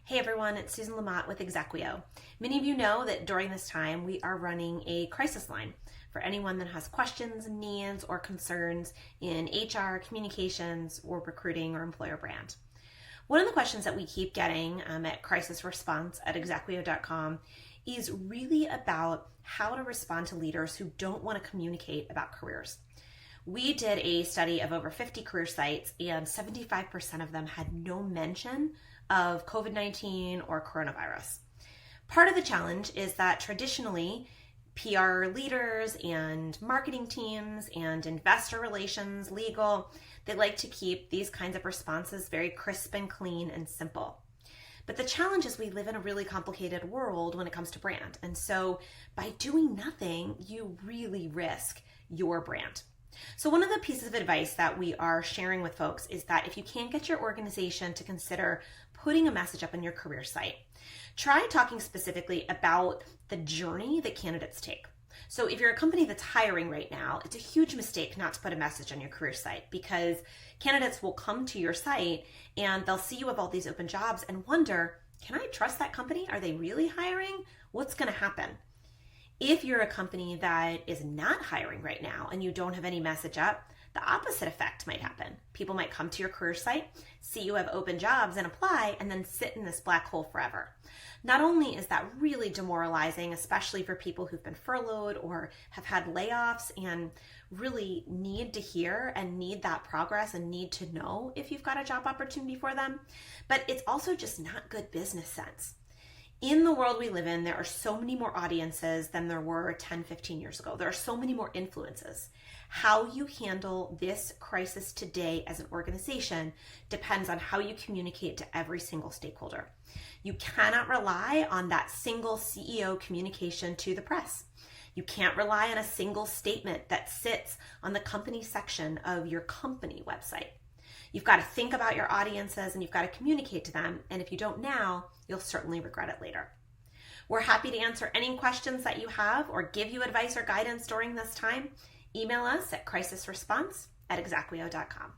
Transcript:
Hey everyone, it's Susan Lamott with Exequio. Many of you know that during this time we are running a crisis line for anyone that has questions, needs, or concerns in HR, communications, or recruiting or employer brand. One of the questions that we keep getting at crisis response at exequio.com is really about how to respond to leaders who don't want to communicate about careers. We did a study of over 50 career sites, and 75% of them had no mention of COVID-19 or coronavirus. Part of the challenge is that traditionally, PR leaders and marketing teams and investor relations, legal, they like to keep these kinds of responses very crisp and clean and simple. But the challenge is we live in a really complicated world when it comes to brand. And so by doing nothing, you really risk your brand. So one of the pieces of advice that we are sharing with folks is that if you can't get your organization to consider putting a message up on your career site, try talking specifically about the journey that candidates take. So if you're a company that's hiring right now, it's a huge mistake not to put a message on your career site, because candidates will come to your site and they'll see you have all these open jobs and wonder, can I trust that company? Are they really hiring? What's going to happen? If you're a company that is not hiring right now and you don't have any message up, the opposite effect might happen. People might come to your career site, see you have open jobs and apply, and then sit in this black hole forever. Not only is that really demoralizing, especially for people who've been furloughed or have had layoffs and really need to hear and need that progress and need to know if you've got a job opportunity for them, but it's also just not good business sense. In the world we live in, there are so many more audiences than there were 10, 15 years ago. There are so many more influences. How you handle this crisis today as an organization depends on how you communicate to every single stakeholder. You cannot rely on that single CEO communication to the press. You can't rely on a single statement that sits on the company section of your company website. You've got to think about your audiences and you've got to communicate to them. And if you don't now, you'll certainly regret it later. We're happy to answer any questions that you have or give you advice or guidance during this time. Email us at crisisresponse@exequio.com.